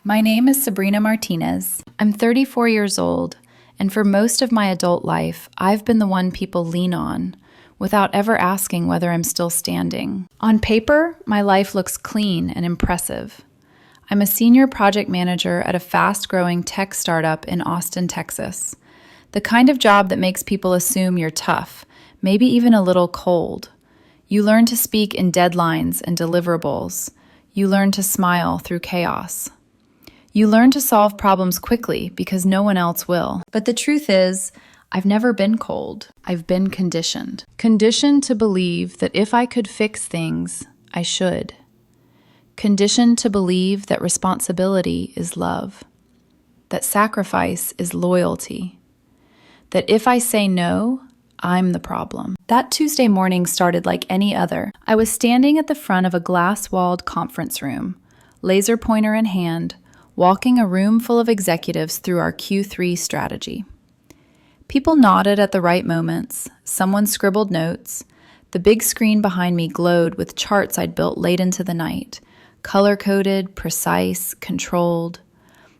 My name is Sabrina Martinez. I'm 34 years old, and for most of my adult life, I've been the one people lean on without ever asking whether I'm still standing. On paper, my life looks clean and impressive. I'm a senior project manager at a fast-growing tech startup in Austin, Texas. The kind of job that makes people assume you're tough, maybe even a little cold. You learn to speak in deadlines and deliverables. You learn to smile through chaos. You learn to solve problems quickly because no one else will. But the truth is, I've never been cold. I've been conditioned. Conditioned to believe that if I could fix things, I should. Conditioned to believe that responsibility is love, that sacrifice is loyalty, that if I say no, I'm the problem. That Tuesday morning started like any other. I was standing at the front of a glass-walled conference room, laser pointer in hand, walking a room full of executives through our Q3 strategy. People nodded at the right moments. Someone scribbled notes. The big screen behind me glowed with charts I'd built late into the night, color-coded, precise, controlled.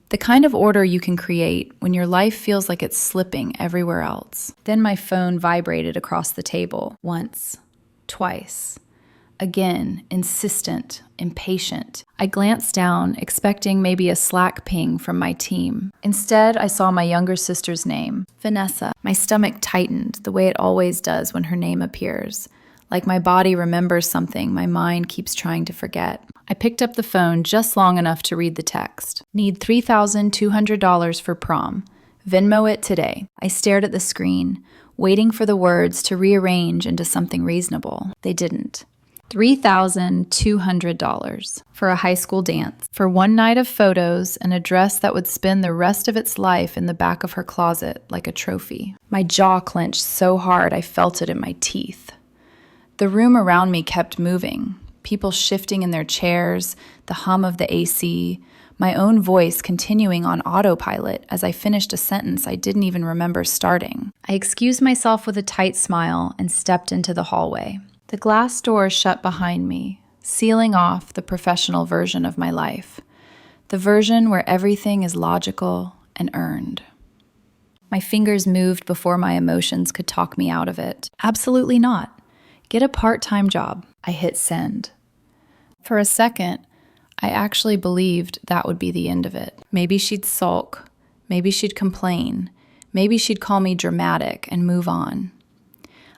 The kind of order you can create when your life feels like it's slipping everywhere else. Then my phone vibrated across the table. Once, twice. Again, insistent, impatient. I glanced down, expecting maybe a Slack ping from my team. Instead, I saw my younger sister's name, Vanessa. My stomach tightened, the way it always does when her name appears. Like my body remembers something my mind keeps trying to forget. I picked up the phone just long enough to read the text. Need $3,200 for prom. Venmo it today. I stared at the screen, waiting for the words to rearrange into something reasonable. They didn't. $3,200 for a high school dance, for one night of photos and a dress that would spend the rest of its life in the back of her closet like a trophy. My jaw clenched so hard I felt it in my teeth. The room around me kept moving, people shifting in their chairs, the hum of the AC, my own voice continuing on autopilot as I finished a sentence I didn't even remember starting. I excused myself with a tight smile and stepped into the hallway. The glass door shut behind me, sealing off the professional version of my life, the version where everything is logical and earned. My fingers moved before my emotions could talk me out of it. Absolutely not. Get a part-time job. I hit send. For a second, I actually believed that would be the end of it. Maybe she'd sulk. Maybe she'd complain. Maybe she'd call me dramatic and move on.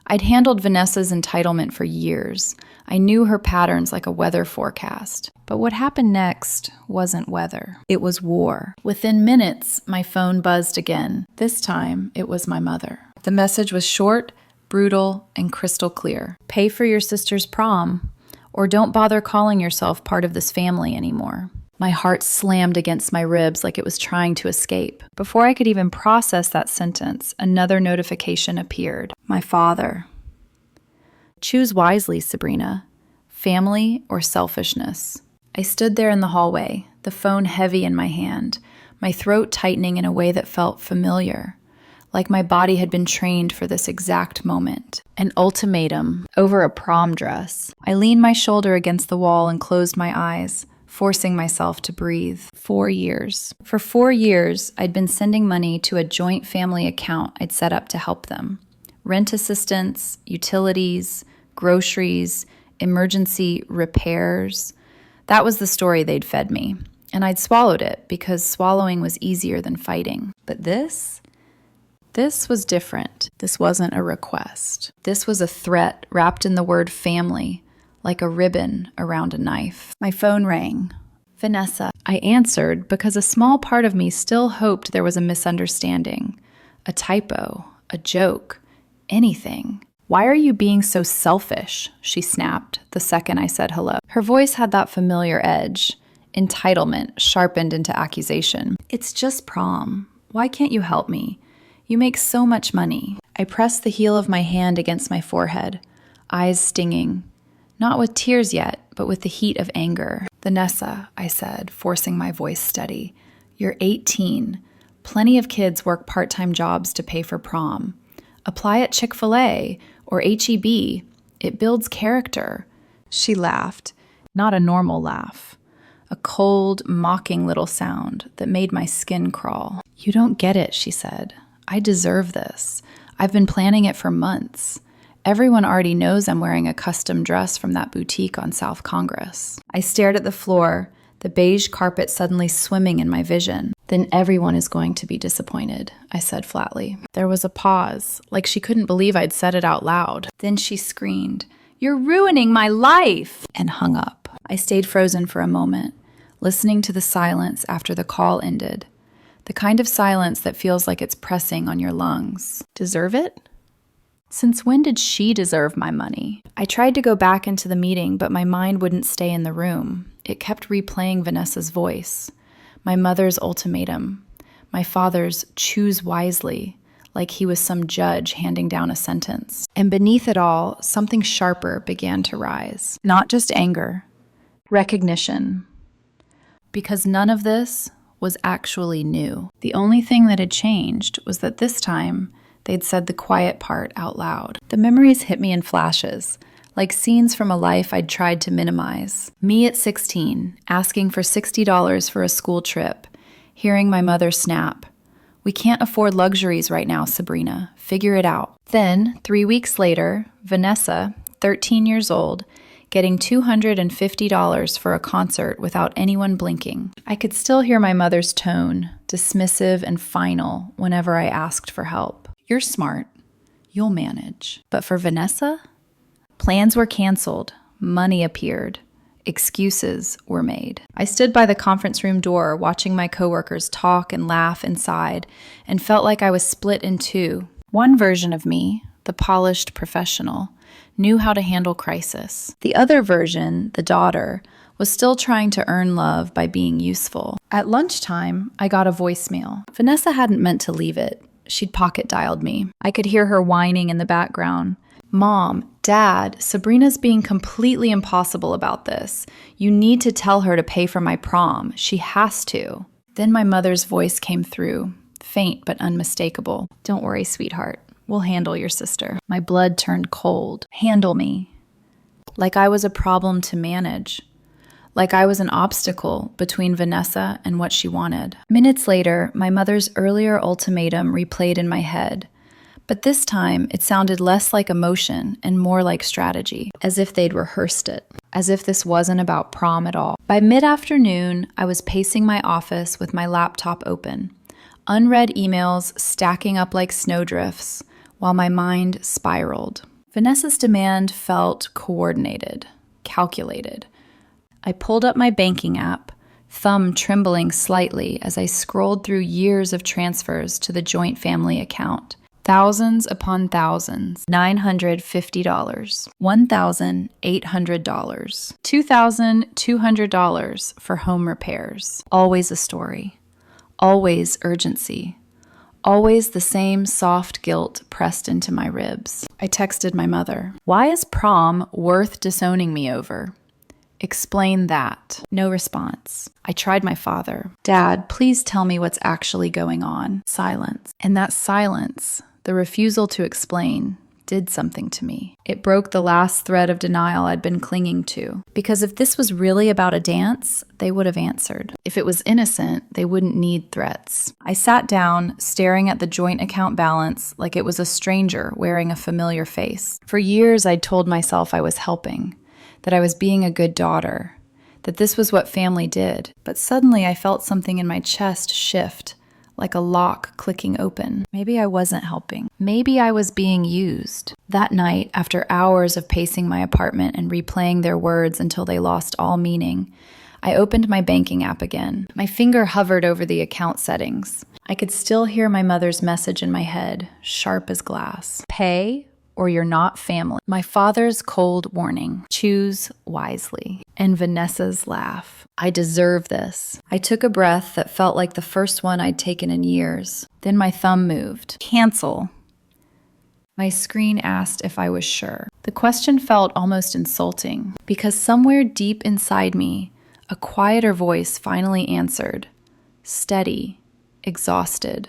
I'd handled Vanessa's entitlement for years. I knew her patterns like a weather forecast. But what happened next wasn't weather. It was war. Within minutes, my phone buzzed again. This time, it was my mother. The message was short, brutal, and crystal clear. Pay for your sister's prom, or don't bother calling yourself part of this family anymore. My heart slammed against my ribs like it was trying to escape. Before I could even process that sentence, another notification appeared. My father. Choose wisely, Sabrina. Family or selfishness. I stood there in the hallway, the phone heavy in my hand, my throat tightening in a way that felt familiar, like my body had been trained for this exact moment. An ultimatum over a prom dress. I leaned my shoulder against the wall and closed my eyes, forcing myself to breathe. 4 years. For 4 years, I'd been sending money to a joint family account I'd set up to help them. Rent assistance, utilities, groceries, emergency repairs. That was the story they'd fed me. And I'd swallowed it because swallowing was easier than fighting. But this was different. This wasn't a request. This was a threat wrapped in the word family, like a ribbon around a knife. My phone rang. Vanessa. I answered because a small part of me still hoped there was a misunderstanding, a typo, a joke, anything. Why are you being so selfish? She snapped the second I said hello. Her voice had that familiar edge, entitlement sharpened into accusation. It's just prom. Why can't you help me? You make so much money. I pressed the heel of my hand against my forehead, eyes stinging. Not with tears yet, but with the heat of anger. Vanessa, I said, forcing my voice steady. You're 18. Plenty of kids work part-time jobs to pay for prom. Apply at Chick-fil-A or H-E-B. It builds character. She laughed, not a normal laugh. a cold, mocking little sound that made my skin crawl. "You don't get it," she said. "I deserve this. I've been planning it for months. Everyone already knows I'm wearing a custom dress from that boutique on South Congress." I stared at the floor, the beige carpet suddenly swimming in my vision. "Then everyone is going to be disappointed," I said flatly. There was a pause, like she couldn't believe I'd said it out loud. Then she screamed, "You're ruining my life!" and hung up. I stayed frozen for a moment, listening to the silence after the call ended. The kind of silence that feels like it's pressing on your lungs. Deserve it? Since when did she deserve my money? I tried to go back into the meeting, but my mind wouldn't stay in the room. It kept replaying Vanessa's voice, my mother's ultimatum, my father's choose wisely, like he was some judge handing down a sentence. And beneath it all, something sharper began to rise. Not just anger, recognition. Because none of this was actually new. The only thing that had changed was that this time, they'd said the quiet part out loud. The memories hit me in flashes, like scenes from a life I'd tried to minimize. Me at 16, asking for $60 for a school trip, hearing my mother snap, "We can't afford luxuries right now, Sabrina. Figure it out." Then, 3 weeks later, Vanessa, 13 years old, getting $250 for a concert without anyone blinking. I could still hear my mother's tone, dismissive and final, whenever I asked for help. "You're smart. You'll manage." But for Vanessa, plans were canceled, money appeared, excuses were made. I stood by the conference room door watching my coworkers talk and laugh inside and felt like I was split in two. One version of me, the polished professional, knew how to handle crisis. The other version, the daughter, was still trying to earn love by being useful. At lunchtime, I got a voicemail. Vanessa hadn't meant to leave it. She'd pocket dialed me. I could hear her whining in the background. "Mom, Dad, Sabrina's being completely impossible about this. You need to tell her to pay for my prom. She has to." Then my mother's voice came through, faint but unmistakable. "Don't worry, sweetheart. We'll handle your sister." My blood turned cold. Handle me. Like I was a problem to manage. Like I was an obstacle between Vanessa and what she wanted. Minutes later, my mother's earlier ultimatum replayed in my head. But this time, it sounded less like emotion and more like strategy, as if they'd rehearsed it, as if this wasn't about prom at all. By mid-afternoon, I was pacing my office with my laptop open, unread emails stacking up like snowdrifts, while my mind spiraled. Vanessa's demand felt coordinated, calculated. I pulled up my banking app, thumb trembling slightly as I scrolled through years of transfers to the joint family account. Thousands upon thousands, $950, $1,800, $2,200 for home repairs. Always a story, always urgency, always the same soft guilt pressed into my ribs. I texted my mother. "Why is prom worth disowning me over? Explain that." No response. I tried my father. "Dad, please tell me what's actually going on." Silence. And that silence, the refusal to explain, did something to me. It broke the last thread of denial I'd been clinging to. Because if this was really about a dance, they would have answered. If it was innocent, they wouldn't need threats. I sat down, staring at the joint account balance like it was a stranger wearing a familiar face. For years, I'd told myself I was helping, that I was being a good daughter, that this was what family did. But suddenly I felt something in my chest shift, like a lock clicking open. Maybe I wasn't helping. Maybe I was being used. That night, after hours of pacing my apartment and replaying their words until they lost all meaning, I opened my banking app again. My finger hovered over the account settings. I could still hear my mother's message in my head, sharp as glass. "Pay or you're not family." My father's cold warning, "Choose wisely." And Vanessa's laugh, "I deserve this." I took a breath that felt like the first one I'd taken in years. Then my thumb moved. "Cancel." My screen asked if I was sure. The question felt almost insulting, because somewhere deep inside me, a quieter voice finally answered, steady, exhausted,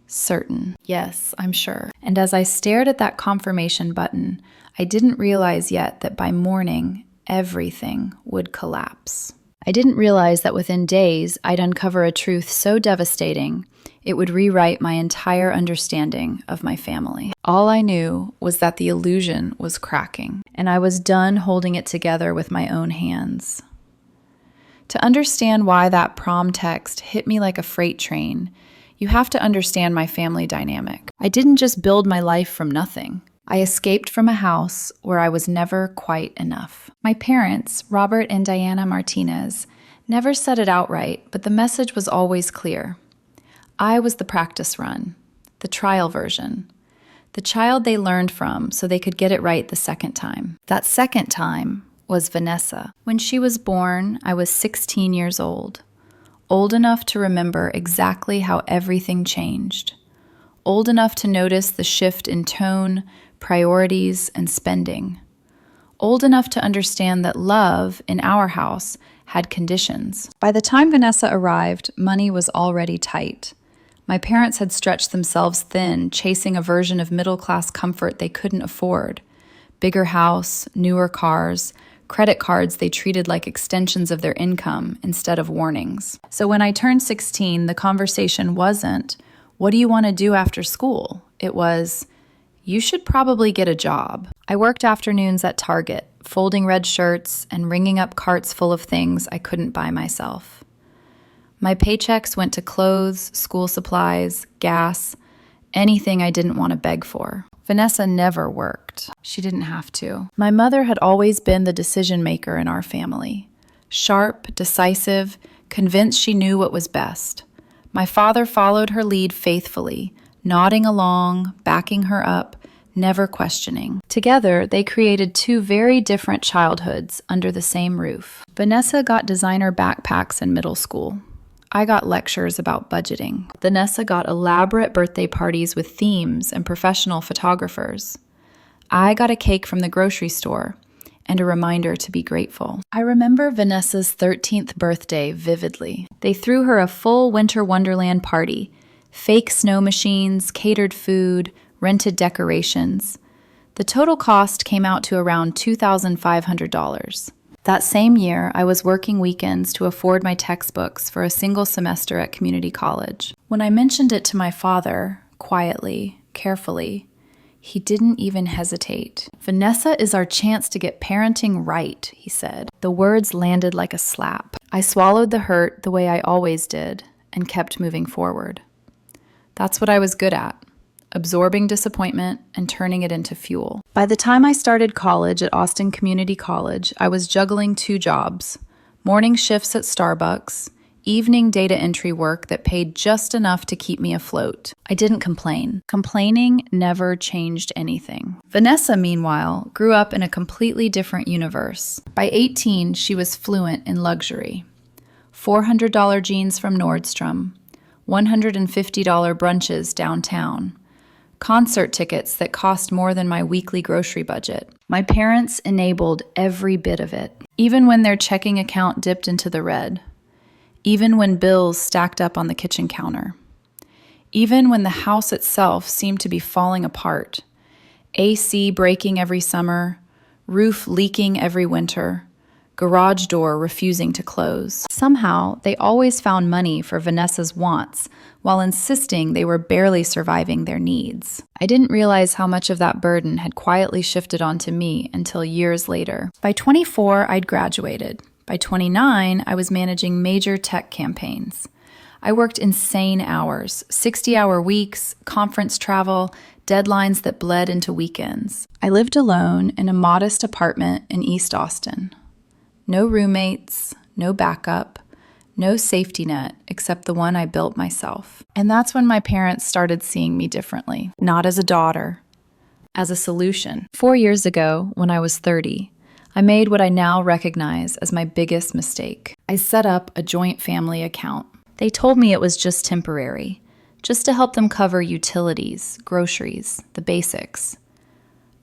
certain. "Yes, I'm sure." And as I stared at that confirmation button, I didn't realize yet that by morning, everything would collapse. I didn't realize that within days, I'd uncover a truth so devastating, it would rewrite my entire understanding of my family. All I knew was that the illusion was cracking, and I was done holding it together with my own hands. To understand why that prom text hit me like a freight train, you have to understand my family dynamic. I didn't just build my life from nothing. I escaped from a house where I was never quite enough. My parents, Robert and Diana Martinez, never said it outright, but the message was always clear. I was the practice run, the trial version, the child they learned from so they could get it right the second time. That second time was Vanessa. When she was born, I was 16 years old enough to remember exactly how everything changed, old enough to notice the shift in tone, priorities, and spending, old enough to understand that love in our house had conditions. By the time Vanessa arrived, money was already tight. My parents had stretched themselves thin, chasing a version of middle-class comfort they couldn't afford. Bigger house, newer cars, credit cards they treated like extensions of their income instead of warnings. So when I turned 16, the conversation wasn't, "What do you want to do after school?" It was, "You should probably get a job." I worked afternoons at Target, folding red shirts and ringing up carts full of things I couldn't buy myself. My paychecks went to clothes, school supplies, gas, anything I didn't want to beg for. Vanessa never worked. She didn't have to. My mother had always been the decision maker in our family. Sharp, decisive, convinced she knew what was best. My father followed her lead faithfully, nodding along, backing her up, never questioning. Together, they created two very different childhoods under the same roof. Vanessa got designer backpacks in middle school. I got lectures about budgeting. Vanessa got elaborate birthday parties with themes and professional photographers. I got a cake from the grocery store and a reminder to be grateful. I remember Vanessa's 13th birthday vividly. They threw her a full winter wonderland party, fake snow machines, catered food, rented decorations. The total cost came out to around $2,500. That same year, I was working weekends to afford my textbooks for a single semester at community college. When I mentioned it to my father, quietly, carefully, he didn't even hesitate. "Vanessa is our chance to get parenting right," he said. The words landed like a slap. I swallowed the hurt the way I always did and kept moving forward. That's what I was good at. Absorbing disappointment and turning it into fuel. By the time I started college at Austin Community College, I was juggling 2 jobs, morning shifts at Starbucks, evening data entry work that paid just enough to keep me afloat. I didn't complain. Complaining never changed anything. Vanessa, meanwhile, grew up in a completely different universe. By 18, she was fluent in luxury. $400 jeans from Nordstrom, $150 brunches downtown, concert tickets that cost more than my weekly grocery budget. My parents enabled every bit of it, even when their checking account dipped into the red, even when bills stacked up on the kitchen counter, even when the house itself seemed to be falling apart, AC breaking every summer, roof leaking every winter, garage door refusing to close. Somehow, they always found money for Vanessa's wants, while insisting they were barely surviving their needs. I didn't realize how much of that burden had quietly shifted onto me until years later. By 24, I'd graduated. By 29, I was managing major tech campaigns. I worked insane hours, 60-hour weeks, conference travel, deadlines that bled into weekends. I lived alone in a modest apartment in East Austin. No roommates, no backup, no safety net except the one I built myself. And that's when my parents started seeing me differently, not as a daughter, as a solution. 4 years ago, when I was 30, I made what I now recognize as my biggest mistake. I set up a joint family account. They told me it was just temporary, just to help them cover utilities, groceries, the basics.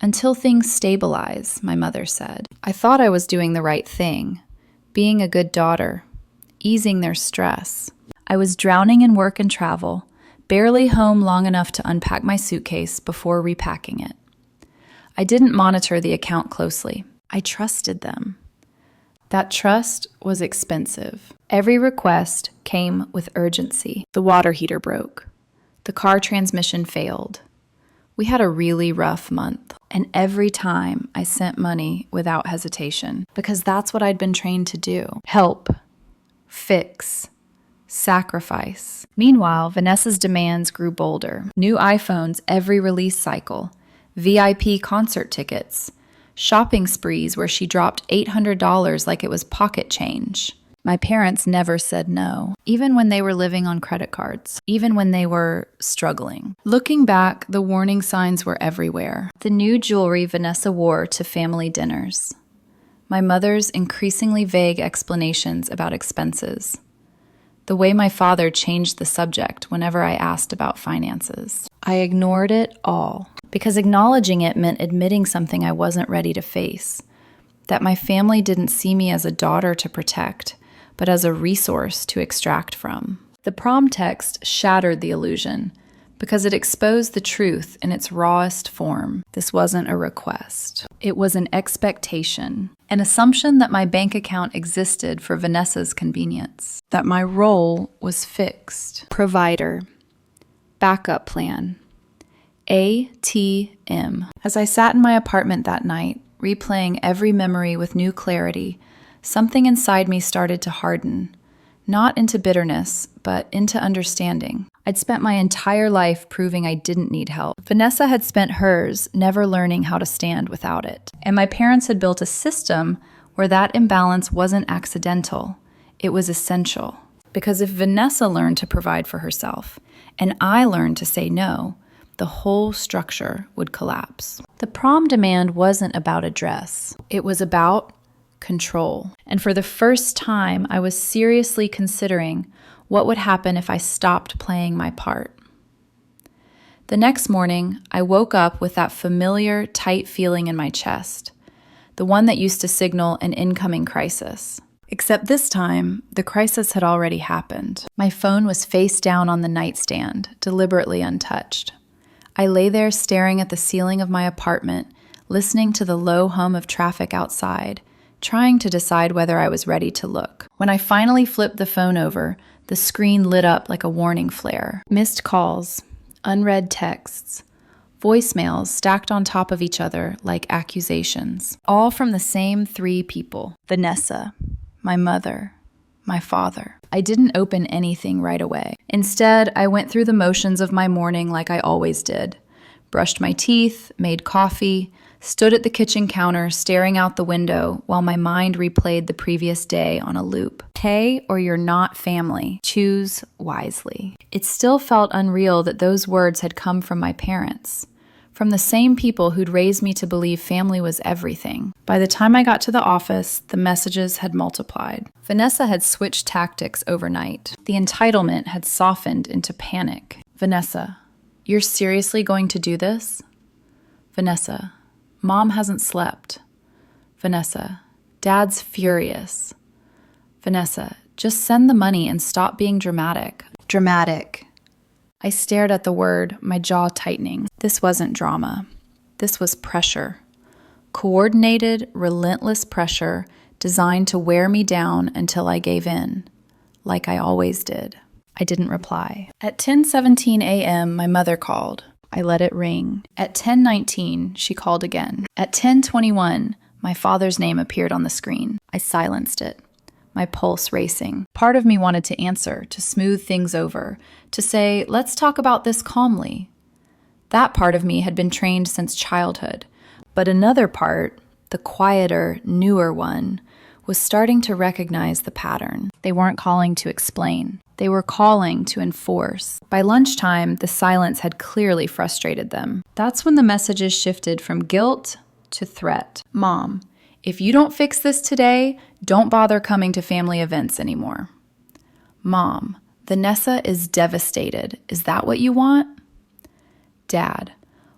Until things stabilize, my mother said. I thought I was doing the right thing, being a good daughter, easing their stress. I was drowning in work and travel, barely home long enough to unpack my suitcase before repacking it. I didn't monitor the account closely. I trusted them. That trust was expensive. Every request came with urgency. The water heater broke. The car transmission failed. We had a really rough month, and every time I sent money without hesitation, because that's what I'd been trained to do. Help, fix, sacrifice. Meanwhile, Vanessa's demands grew bolder. New iPhones every release cycle, VIP concert tickets, shopping sprees where she dropped $800 like it was pocket change. My parents never said no, even when they were living on credit cards, even when they were struggling. Looking back, the warning signs were everywhere. The new jewelry Vanessa wore to family dinners. My mother's increasingly vague explanations about expenses. The way my father changed the subject whenever I asked about finances. I ignored it all, because acknowledging it meant admitting something I wasn't ready to face. That my family didn't see me as a daughter to protect, but as a resource to extract from. The prom text shattered the illusion because it exposed the truth in its rawest form. This wasn't a request. It was an expectation, an assumption that my bank account existed for Vanessa's convenience, that my role was fixed. Provider, backup plan, ATM. As I sat in my apartment that night, replaying every memory with new clarity, something inside me started to harden, not into bitterness, but into understanding. I'd spent my entire life proving I didn't need help. Vanessa had spent hers never learning how to stand without it. And my parents had built a system where that imbalance wasn't accidental, it was essential. Because if Vanessa learned to provide for herself, and I learned to say no, the whole structure would collapse. The prom demand wasn't about a dress. It was about control. And for the first time, I was seriously considering what would happen if I stopped playing my part. The next morning, I woke up with that familiar, tight feeling in my chest, the one that used to signal an incoming crisis. Except this time, the crisis had already happened. My phone was face down on the nightstand, deliberately untouched. I lay there staring at the ceiling of my apartment, listening to the low hum of traffic outside, trying to decide whether I was ready to look. When I finally flipped the phone over, the screen lit up like a warning flare. Missed calls, unread texts, voicemails stacked on top of each other like accusations, all from the same three people: Vanessa, my mother, my father. I didn't open anything right away. Instead, I went through the motions of my morning like I always did. Brushed my teeth, made coffee, stood at the kitchen counter staring out the window while my mind replayed the previous day on a loop. Pay or you're not family. Choose wisely. It still felt unreal that those words had come from my parents, from the same people who'd raised me to believe family was everything. By the time I got to the office, the messages had multiplied. Vanessa had switched tactics overnight. The entitlement had softened into panic. Vanessa, you're seriously going to do this? Vanessa, Mom hasn't slept. Vanessa, Dad's furious. Vanessa, just send the money and stop being dramatic. Dramatic. I stared at the word, my jaw tightening. This wasn't drama. This was pressure. Coordinated, relentless pressure designed to wear me down until I gave in, like I always did. I didn't reply. At 10:17 a.m., my mother called. I let it ring. At 10:19, she called again. At 10:21, my father's name appeared on the screen. I silenced it, my pulse racing. Part of me wanted to answer, to smooth things over, to say, let's talk about this calmly. That part of me had been trained since childhood. But another part, the quieter, newer one, was starting to recognize the pattern. They weren't calling to explain. They were calling to enforce. By lunchtime, the silence had clearly frustrated them. That's when the messages shifted from guilt to threat. Mom, if you don't fix this today, don't bother coming to family events anymore. Mom, Vanessa is devastated. Is that what you want? Dad,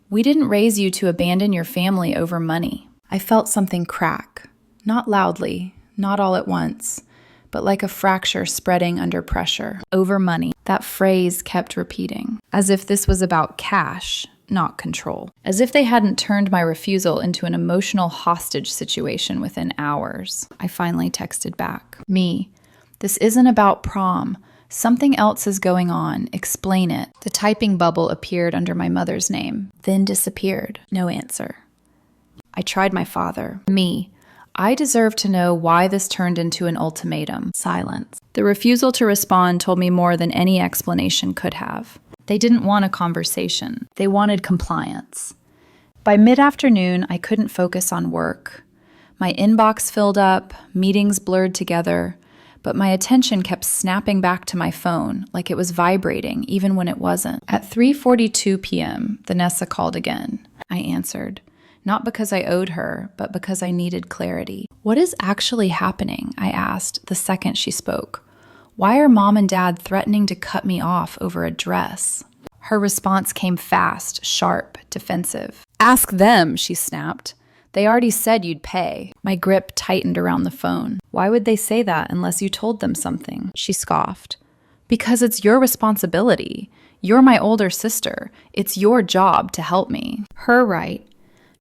we didn't raise you to abandon your family over money. I felt something crack. Not loudly, not all at once, but like a fracture spreading under pressure. Over money. That phrase kept repeating, as if this was about cash, not control. As if they hadn't turned my refusal into an emotional hostage situation within hours. I finally texted back. Me, this isn't about prom. Something else is going on. Explain it. The typing bubble appeared under my mother's name, then disappeared. No answer. I tried my father. Me, I deserve to know why this turned into an ultimatum. Silence. The refusal to respond told me more than any explanation could have. They didn't want a conversation. They wanted compliance. By mid-afternoon, I couldn't focus on work. My inbox filled up, meetings blurred together, but my attention kept snapping back to my phone like it was vibrating even when it wasn't. At 3:42 p.m., Vanessa called again. I answered, not because I owed her, but because I needed clarity. What is actually happening? I asked the second she spoke. Why are Mom and Dad threatening to cut me off over a dress? Her response came fast, sharp, defensive. Ask them, she snapped. They already said you'd pay. My grip tightened around the phone. Why would they say that unless you told them something? She scoffed. Because it's your responsibility. You're my older sister. It's your job to help me. Her right.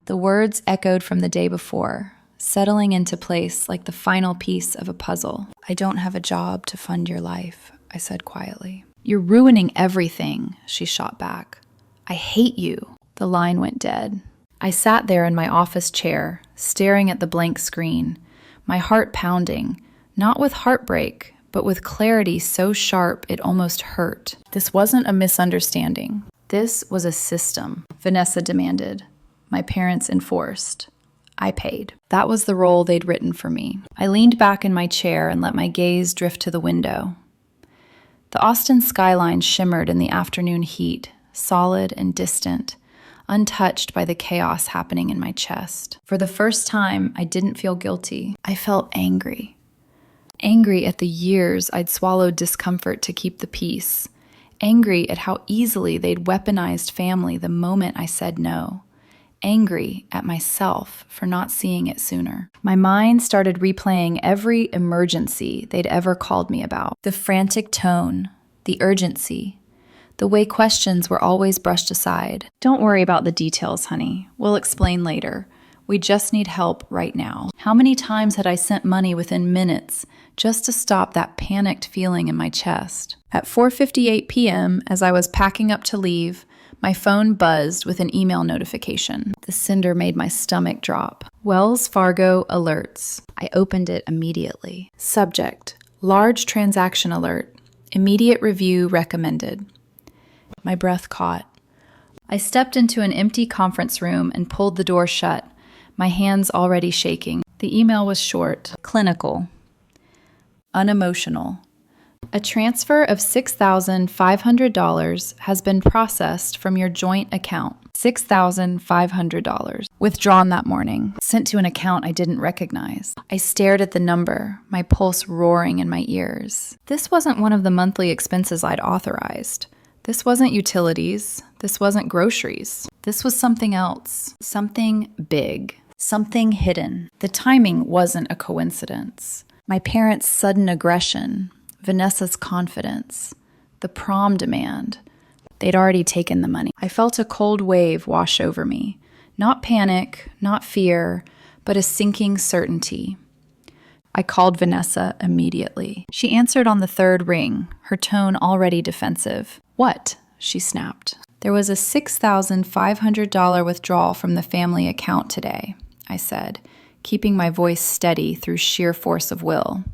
The words echoed from the day before, settling into place like the final piece of a puzzle. I don't have a job to fund your life, I said quietly. You're ruining everything, she shot back. I hate you. The line went dead. I sat there in my office chair, staring at the blank screen, my heart pounding, not with heartbreak, but with clarity so sharp it almost hurt. This wasn't a misunderstanding. This was a system, Vanessa demanded. My parents enforced. I paid. That was the role they'd written for me. I leaned back in my chair and let my gaze drift to the window. The Austin skyline shimmered in the afternoon heat, solid and distant, untouched by the chaos happening in my chest. For the first time, I didn't feel guilty. I felt angry. Angry at the years I'd swallowed discomfort to keep the peace. Angry at how easily they'd weaponized family the moment I said no. Angry at myself for not seeing it sooner. My mind started replaying every emergency they'd ever called me about. The frantic tone, the urgency, the way questions were always brushed aside. Don't worry about the details, honey. We'll explain later. We just need help right now. How many times had I sent money within minutes just to stop that panicked feeling in my chest? At 4:58 p.m., as I was packing up to leave, my phone buzzed with an email notification. The cinder made my stomach drop. Wells Fargo alerts. I opened it immediately. Subject: large transaction alert. Immediate review recommended. My breath caught. I stepped into an empty conference room and pulled the door shut, my hands already shaking. The email was short, clinical, unemotional. A transfer of $6,500 has been processed from your joint account. $6,500. Withdrawn that morning, sent to an account I didn't recognize. I stared at the number, my pulse roaring in my ears. This wasn't one of the monthly expenses I'd authorized. This wasn't utilities. This wasn't groceries. This was something else. Something big. Something hidden. The timing wasn't a coincidence. My parents' sudden aggression, Vanessa's confidence, the prom demand. They'd already taken the money. I felt a cold wave wash over me. Not panic, not fear, but a sinking certainty. I called Vanessa immediately. She answered on the third ring, her tone already defensive. What? She snapped. There was a $6,500 withdrawal from the family account today, I said, keeping my voice steady through sheer force of will.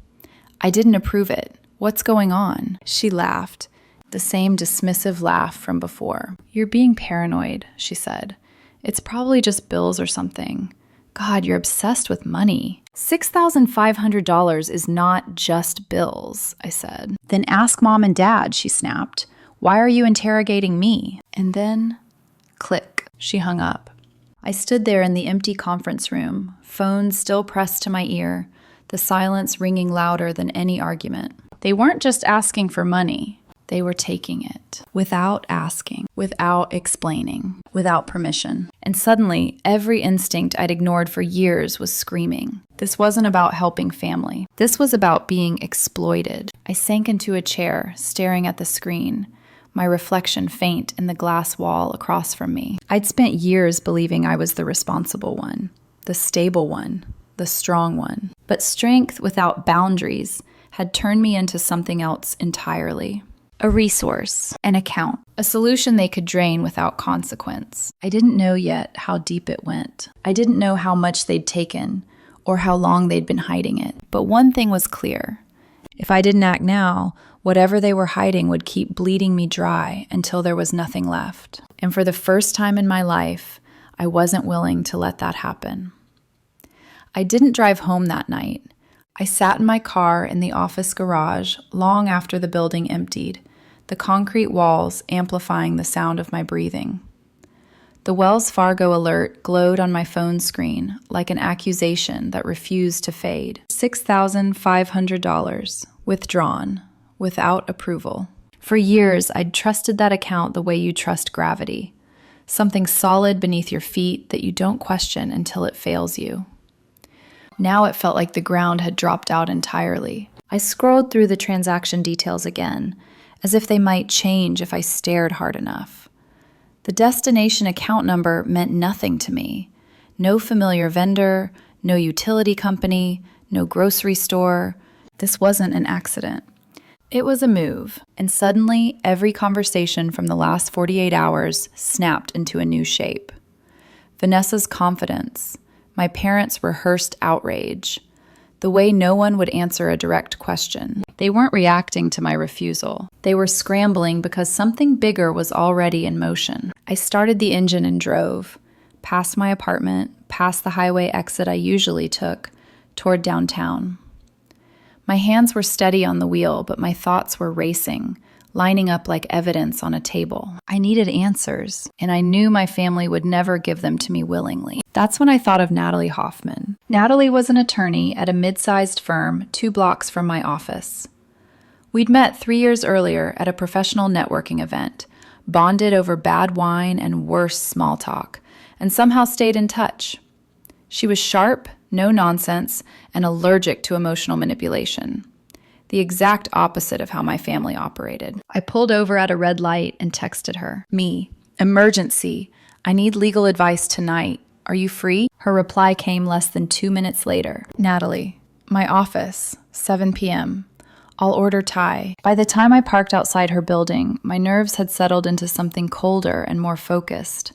I didn't approve it. What's going on? She laughed, the same dismissive laugh from before. You're being paranoid, she said. It's probably just bills or something. God, you're obsessed with money. $6,500 is not just bills, I said. Then ask Mom and Dad, she snapped. Why are you interrogating me? And then, click, she hung up. I stood there in the empty conference room, phone still pressed to my ear, the silence ringing louder than any argument. They weren't just asking for money. They were taking it, without asking, without explaining, without permission. And suddenly, every instinct I'd ignored for years was screaming. This wasn't about helping family. This was about being exploited. I sank into a chair, staring at the screen, my reflection faint in the glass wall across from me. I'd spent years believing I was the responsible one, the stable one, the strong one. But strength without boundaries had turned me into something else entirely. A resource, an account, a solution they could drain without consequence. I didn't know yet how deep it went. I didn't know how much they'd taken or how long they'd been hiding it. But one thing was clear. If I didn't act now, whatever they were hiding would keep bleeding me dry until there was nothing left. And for the first time in my life, I wasn't willing to let that happen. I didn't drive home that night. I sat in my car in the office garage long after the building emptied, the concrete walls amplifying the sound of my breathing. The Wells Fargo alert glowed on my phone screen like an accusation that refused to fade. $6,500 withdrawn without approval. For years, I'd trusted that account the way you trust gravity, something solid beneath your feet that you don't question until it fails you. Now it felt like the ground had dropped out entirely. I scrolled through the transaction details again, as if they might change if I stared hard enough. The destination account number meant nothing to me. No familiar vendor, no utility company, no grocery store. This wasn't an accident. It was a move, and suddenly every conversation from the last 48 hours snapped into a new shape. Vanessa's confidence, my parents' rehearsed outrage, the way no one would answer a direct question. They weren't reacting to my refusal. They were scrambling because something bigger was already in motion. I started the engine and drove, past my apartment, past the highway exit I usually took, toward downtown. My hands were steady on the wheel, but my thoughts were racing, lining up like evidence on a table. I needed answers, and I knew my family would never give them to me willingly. That's when I thought of Natalie Hoffman. Natalie was an attorney at a mid-sized firm 2 blocks from my office. We'd met 3 years earlier at a professional networking event, bonded over bad wine and worse small talk, and somehow stayed in touch. She was sharp, no nonsense, and allergic to emotional manipulation. The exact opposite of how my family operated. I pulled over at a red light and texted her. Me. Emergency. I need legal advice tonight. Are you free? Her reply came less than 2 minutes later. Natalie. My office. 7 p.m. I'll order Thai. By the time I parked outside her building, my nerves had settled into something colder and more focused.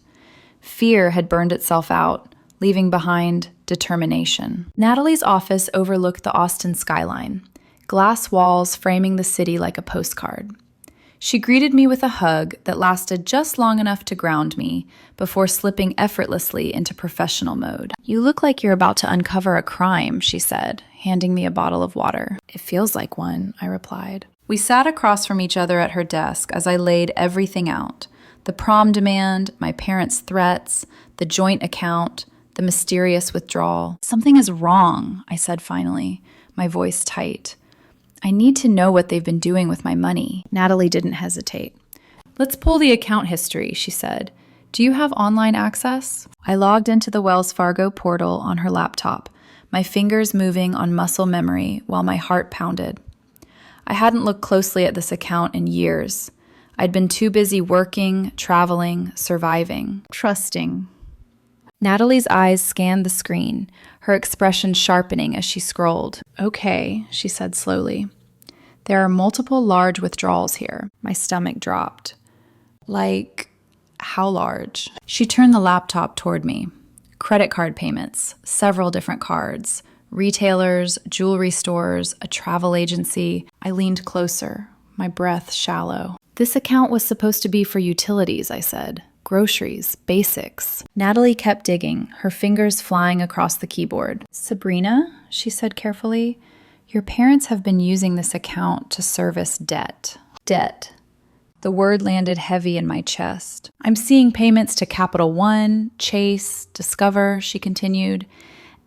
Fear had burned itself out, leaving behind determination. Natalie's office overlooked the Austin skyline, glass walls framing the city like a postcard. She greeted me with a hug that lasted just long enough to ground me before slipping effortlessly into professional mode. You look like you're about to uncover a crime, she said, handing me a bottle of water. It feels like one, I replied. We sat across from each other at her desk as I laid everything out. The prom demand, my parents' threats, the joint account, the mysterious withdrawal. Something is wrong, I said finally, my voice tight. I need to know what they've been doing with my money. Natalie didn't hesitate. Let's pull the account history, she said. Do you have online access? I logged into the Wells Fargo portal on her laptop, my fingers moving on muscle memory while my heart pounded. I hadn't looked closely at this account in years. I'd been too busy working, traveling, surviving, trusting. Natalie's eyes scanned the screen, her expression sharpening as she scrolled. Okay, she said slowly. There are multiple large withdrawals here. My stomach dropped. Like, how large? She turned the laptop toward me. Credit card payments, several different cards, retailers, jewelry stores, a travel agency. I leaned closer, my breath shallow. This account was supposed to be for utilities, I said. Groceries, basics. Natalie kept digging, her fingers flying across the keyboard. Sabrina, she said carefully, your parents have been using this account to service debt. Debt. The word landed heavy in my chest. I'm seeing payments to Capital One, Chase, Discover, she continued.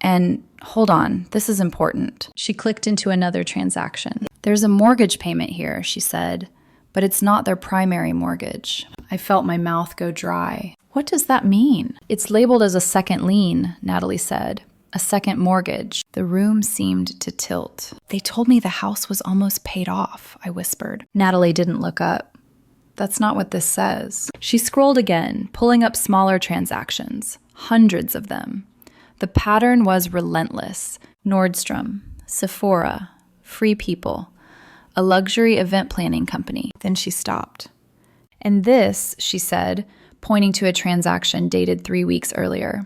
And hold on, this is important. She clicked into another transaction. There's a mortgage payment here, she said, but it's not their primary mortgage. I felt my mouth go dry. What does that mean? It's labeled as a second lien, Natalie said. A second mortgage. The room seemed to tilt. They told me the house was almost paid off, I whispered. Natalie didn't look up. That's not what this says. She scrolled again, pulling up smaller transactions, hundreds of them. The pattern was relentless. Nordstrom, Sephora, Free People, a luxury event planning company. Then she stopped. And this, she said, pointing to a transaction dated 3 weeks earlier,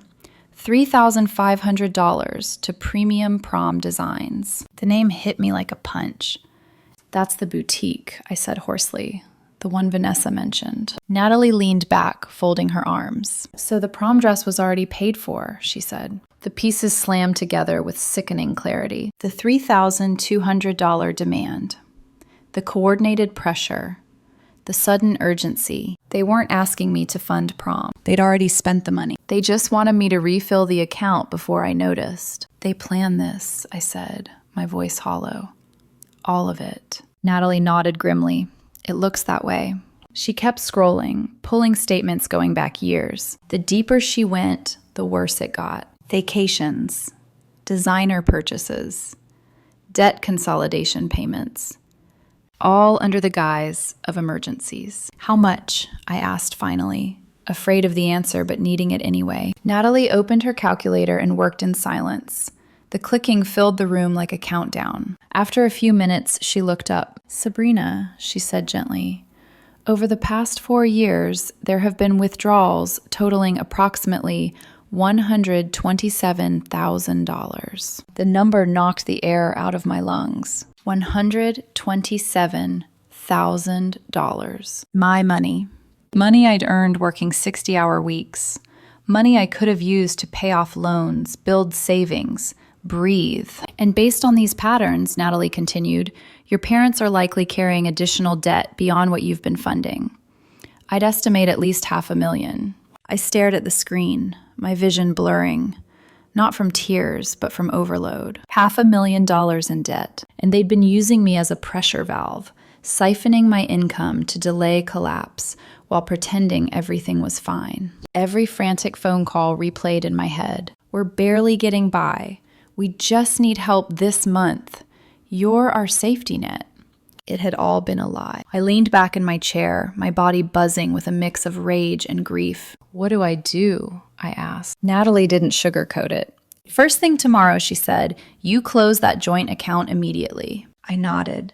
$3,500 to Premium Prom Designs. The name hit me like a punch. That's the boutique, I said hoarsely, the one Vanessa mentioned. Natalie leaned back, folding her arms. So the prom dress was already paid for, she said. The pieces slammed together with sickening clarity. The $3,200 demand, the coordinated pressure, the sudden urgency. They weren't asking me to fund prom. They'd already spent the money. They just wanted me to refill the account before I noticed. They planned this, I said, my voice hollow. All of it. Natalie nodded grimly. It looks that way. She kept scrolling, pulling statements going back years. The deeper she went, the worse it got. Vacations, designer purchases, debt consolidation payments, all under the guise of emergencies. How much? I asked finally, afraid of the answer but needing it anyway. Natalie opened her calculator and worked in silence. The clicking filled the room like a countdown. After a few minutes, she looked up. Sabrina, she said gently, over the past 4 years, there have been withdrawals totaling approximately $127,000. The number knocked the air out of my lungs. $127,000. My money. Money I'd earned working 60-hour weeks. Money I could have used to pay off loans, build savings, breathe. And based on these patterns, Natalie continued, your parents are likely carrying additional debt beyond what you've been funding. I'd estimate at least $500,000. I stared at the screen, my vision blurring, not from tears, but from overload. $500,000 in debt, and they'd been using me as a pressure valve, siphoning my income to delay collapse while pretending everything was fine. Every frantic phone call replayed in my head. We're barely getting by. We just need help this month. You're our safety net. It had all been a lie. I leaned back in my chair, my body buzzing with a mix of rage and grief. What do? I asked. Natalie didn't sugarcoat it. First thing tomorrow, she said, you close that joint account immediately. I nodded.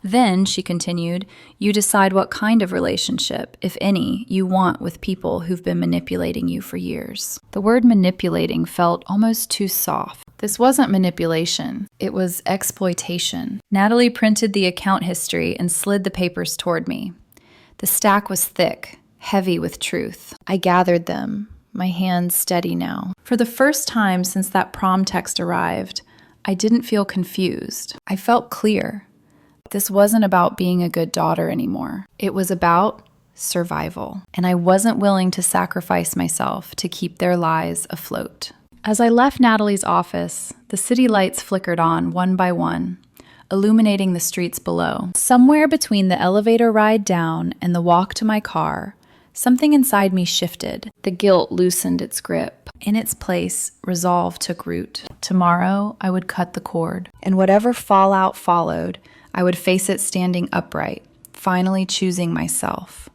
Then, she continued, you decide what kind of relationship, if any, you want with people who've been manipulating you for years. The word manipulating felt almost too soft. This wasn't manipulation. It was exploitation. Natalie printed the account history and slid the papers toward me. The stack was thick, heavy with truth. I gathered them, my hands steady now. For the first time since that prom text arrived, I didn't feel confused. I felt clear. This wasn't about being a good daughter anymore. It was about survival, and I wasn't willing to sacrifice myself to keep their lies afloat. As I left Natalie's office, the city lights flickered on one by one, illuminating the streets below. Somewhere between the elevator ride down and the walk to my car, something inside me shifted. The guilt loosened its grip. In its place, resolve took root. Tomorrow, I would cut the cord, and whatever fallout followed, I would face it standing upright, finally choosing myself.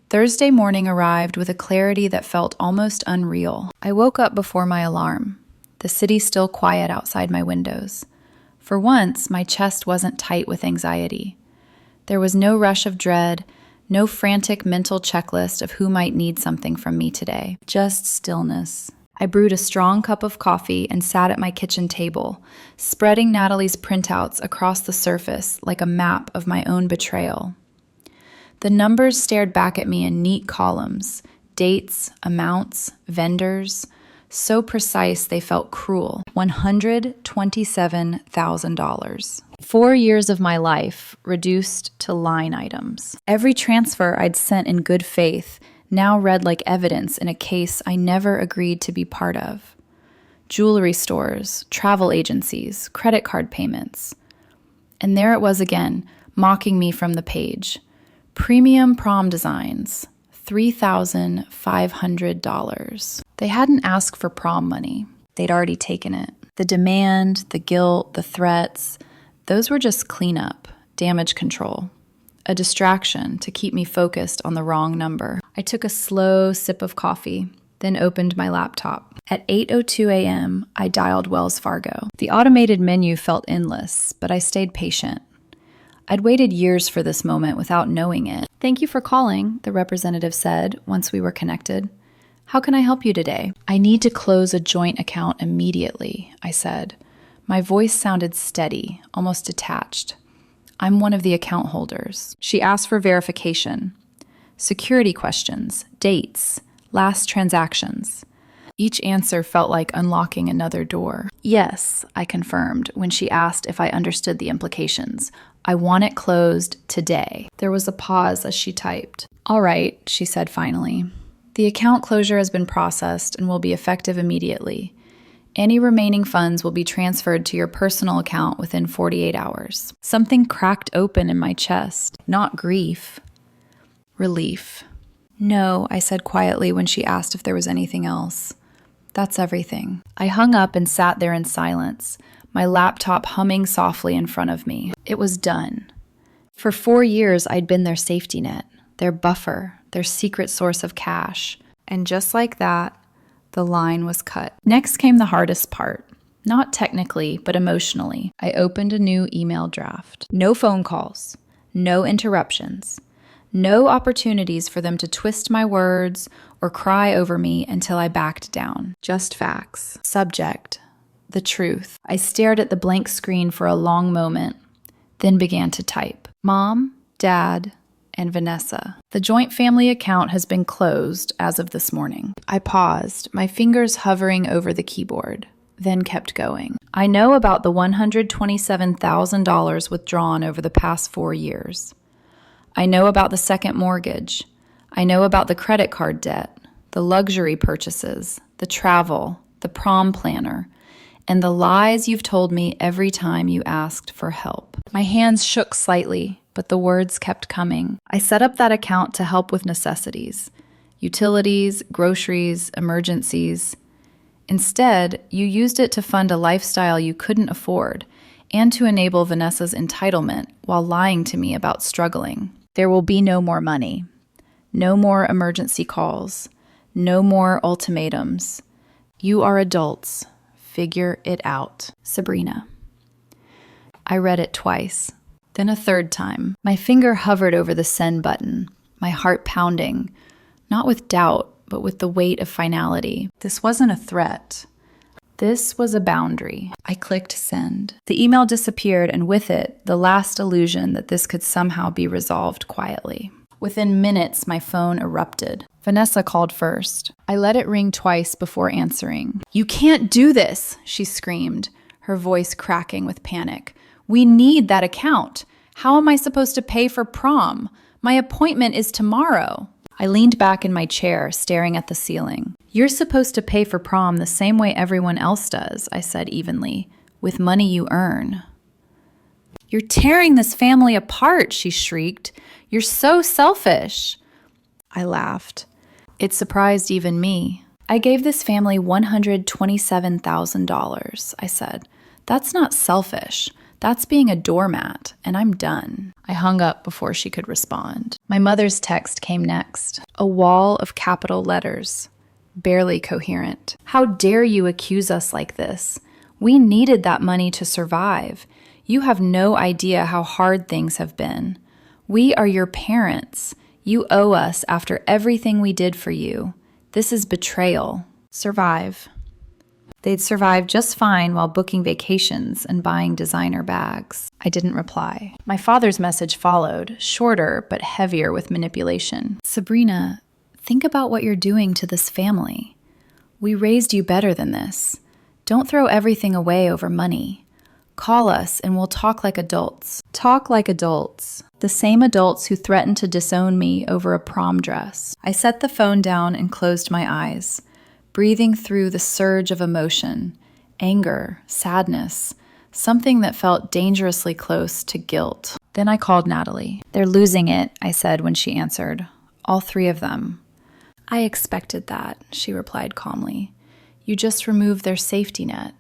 Thursday morning arrived with a clarity that felt almost unreal. I woke up before my alarm, the city still quiet outside my windows. For once, my chest wasn't tight with anxiety. There was no rush of dread, no frantic mental checklist of who might need something from me today, just stillness. I brewed a strong cup of coffee and sat at my kitchen table, spreading Natalie's printouts across the surface like a map of my own betrayal. The numbers stared back at me in neat columns, dates, amounts, vendors, so precise they felt cruel. $127,000. 4 years of my life reduced to line items. Every transfer I'd sent in good faith now read like evidence in a case I never agreed to be part of. Jewelry stores, travel agencies, credit card payments. And there it was again, mocking me from the page. Premium Prom Designs, $3,500. They hadn't asked for prom money. They'd already taken it. The demand, the guilt, the threats, those were just cleanup, damage control. a distraction to keep me focused on the wrong number. I took a slow sip of coffee, then opened my laptop. At 8:02 a.m., I dialed Wells Fargo. The automated menu felt endless, but I stayed patient. I'd waited years for this moment without knowing it. "Thank you for calling," the representative said once we were connected. "How can I help you today?" "I need to close a joint account immediately," I said. My voice sounded steady, almost detached. "I'm one of the account holders." She asked for verification. Security questions, dates, last transactions. Each answer felt like unlocking another door. "Yes," I confirmed when she asked if I understood the implications. "I want it closed today." There was a pause as she typed. "All right," she said finally. "The account closure has been processed and will be effective immediately. Any remaining funds will be transferred to your personal account within 48 hours. Something cracked open in my chest. Not grief. Relief. "No," I said quietly when she asked if there was anything else. "That's everything." I hung up and sat there in silence, my laptop humming softly in front of me. It was done. For 4 years, I'd been their safety net, their buffer, their secret source of cash. And just like that, the line was cut. Next came the hardest part. Not technically, but emotionally. I opened a new email draft. No phone calls. No interruptions. No opportunities for them to twist my words or cry over me until I backed down. Just facts. Subject. The truth. I stared at the blank screen for a long moment, then began to type. Mom, Dad, and Vanessa. The joint family account has been closed as of this morning. I paused, my fingers hovering over the keyboard, then kept going. I know about the $127,000 withdrawn over the past 4 years. I know about the second mortgage. I know about the credit card debt, the luxury purchases, the travel, the prom planner, and the lies you've told me every time you asked for help. My hands shook slightly, but the words kept coming. I set up that account to help with necessities, utilities, groceries, emergencies. Instead, you used it to fund a lifestyle you couldn't afford and to enable Vanessa's entitlement while lying to me about struggling. There will be no more money, no more emergency calls, no more ultimatums. You are adults. Figure it out. Sabrina. I read it twice, then a third time. My finger hovered over the send button, my heart pounding, not with doubt, but with the weight of finality. This wasn't a threat. This was a boundary. I clicked send. The email disappeared, and with it, the last illusion that this could somehow be resolved quietly. Within minutes, my phone erupted. Vanessa called first. I let it ring twice before answering. "You can't do this," she screamed, her voice cracking with panic. "We need that account. How am I supposed to pay for prom? My appointment is tomorrow." I leaned back in my chair, staring at the ceiling. "You're supposed to pay for prom the same way everyone else does," I said evenly, "with money you earn." "You're tearing this family apart," she shrieked. "You're so selfish." I laughed. It surprised even me. "I gave this family $127,000, I said. "That's not selfish. That's being a doormat, and I'm done." I hung up before she could respond. My mother's text came next. A wall of capital letters, barely coherent. "How dare you accuse us like this? We needed that money to survive. You have no idea how hard things have been. We are your parents. You owe us after everything we did for you. This is betrayal." Survive. They'd survived just fine while booking vacations and buying designer bags. I didn't reply. My father's message followed, shorter but heavier with manipulation. "Sabrina, think about what you're doing to this family. We raised you better than this. Don't throw everything away over money. Call us and we'll talk like adults." Talk like adults. The same adults who threatened to disown me over a prom dress. I set the phone down and closed my eyes, breathing through the surge of emotion, anger, sadness, something that felt dangerously close to guilt. Then I called Natalie. "They're losing it," I said when she answered. "All 3 of them." "I expected that," she replied calmly. "You just removed their safety net."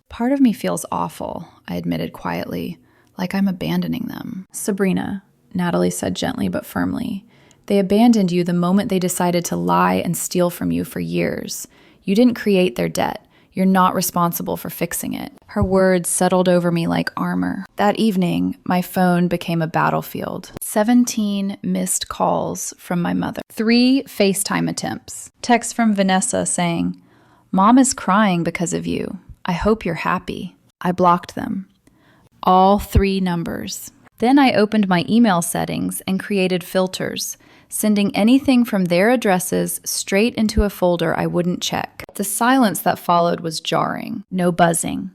"Part of me feels awful," I admitted quietly, "like I'm abandoning them." "Sabrina, Natalie said gently but firmly. They abandoned you the moment they decided to lie and steal from you for years. You didn't create their debt. You're not responsible for fixing it. Her words settled over me like armor. That evening, my phone became a battlefield. 17 missed calls from my mother. 3 FaceTime attempts. Text from Vanessa saying, "Mom is crying because of you. I hope you're happy." I blocked them. All 3 numbers. Then I opened my email settings and created filters, sending anything from their addresses straight into a folder I wouldn't check. The silence that followed was jarring. No buzzing.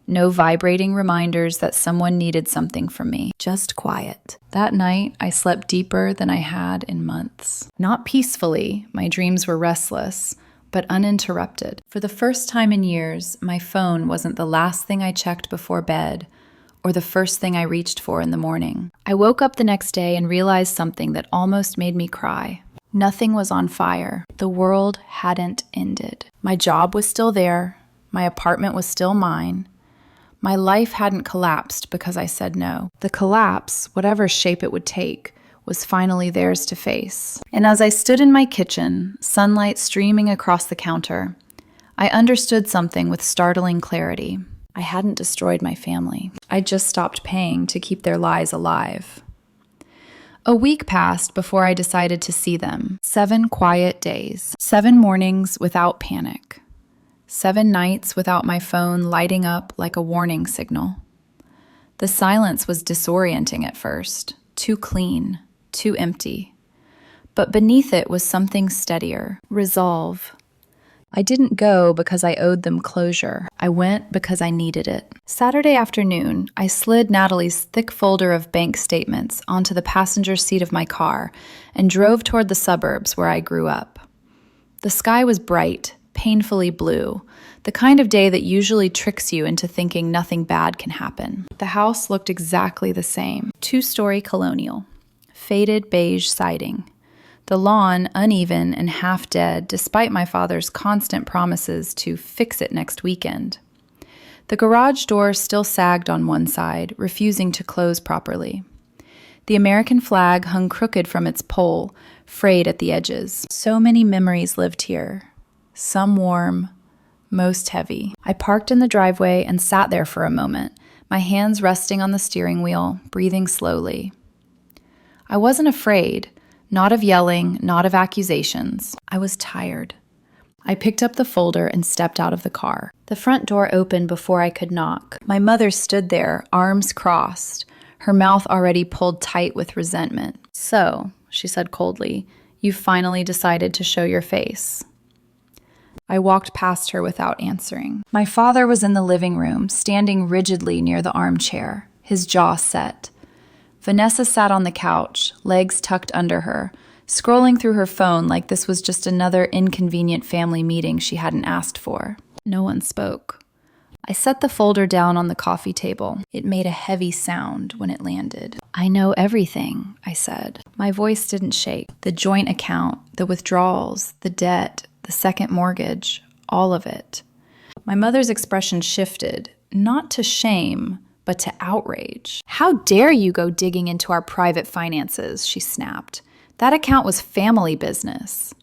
No vibrating reminders that someone needed something from me. Just quiet. That night, I slept deeper than I had in months. Not peacefully, my dreams were restless, but uninterrupted. For the first time in years, my phone wasn't the last thing I checked before bed, or the first thing I reached for in the morning. I woke up the next day and realized something that almost made me cry. Nothing was on fire. The world hadn't ended. My job was still there. My apartment was still mine. My life hadn't collapsed because I said no. The collapse, whatever shape it would take, was finally theirs to face. And as I stood in my kitchen, sunlight streaming across the counter, I understood something with startling clarity. I hadn't destroyed my family. I just stopped paying to keep their lies alive. A week passed before I decided to see them. 7 quiet days. 7 mornings without panic. 7 nights without my phone lighting up like a warning signal. The silence was disorienting at first. Too clean. Too empty. But beneath it was something steadier. Resolve. I didn't go because I owed them closure. I went because I needed it. Saturday afternoon, I slid Natalie's thick folder of bank statements onto the passenger seat of my car and drove toward the suburbs where I grew up. The sky was bright, painfully blue, the kind of day that usually tricks you into thinking nothing bad can happen. The house looked exactly the same. 2-story colonial, faded beige siding. The lawn uneven and half dead despite my father's constant promises to fix it next weekend. The garage door still sagged on one side, refusing to close properly. The American flag hung crooked from its pole, frayed at the edges. So many memories lived here. Some warm, most heavy. I parked in the driveway and sat there for a moment, my hands resting on the steering wheel, breathing slowly. I wasn't afraid. Not of yelling, not of accusations. I was tired. I picked up the folder and stepped out of the car. The front door opened before I could knock. My mother stood there, arms crossed, her mouth already pulled tight with resentment. "So," she said coldly, "you finally decided to show your face." I walked past her without answering. My father was in the living room, standing rigidly near the armchair, his jaw set. Vanessa sat on the couch, legs tucked under her, scrolling through her phone like this was just another inconvenient family meeting she hadn't asked for. No one spoke. I set the folder down on the coffee table. It made a heavy sound when it landed. "I know everything," I said. My voice didn't shake. The joint account, the withdrawals, the debt, the second mortgage, all of it. My mother's expression shifted, not to shame, but to outrage. "How dare you go digging into our private finances," she snapped. "That account was family business."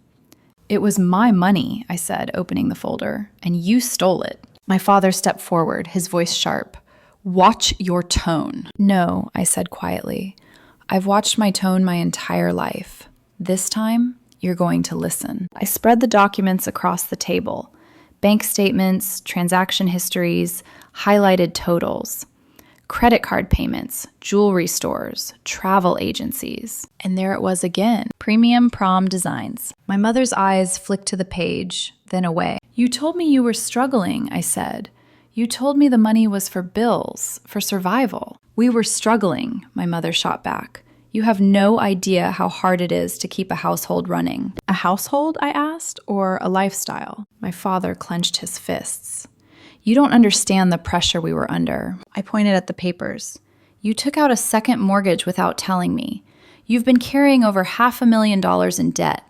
"It was my money," I said, opening the folder, "and you stole it." My father stepped forward, his voice sharp. "Watch your tone." "No," I said quietly. "I've watched my tone my entire life. This time, you're going to listen." I spread the documents across the table. Bank statements, transaction histories, highlighted totals. Credit card payments, jewelry stores, travel agencies. And there it was again, premium Prom designs. My mother's eyes flicked to the page, then away. "You told me you were struggling," I said. "You told me the money was for bills, for survival." "We were struggling," my mother shot back. "You have no idea how hard it is to keep a household running." "A household?" I asked, "or a lifestyle?" My father clenched his fists. "You don't understand the pressure we were under." I pointed at the papers. "You took out a second mortgage without telling me. You've been carrying over $500,000 in debt.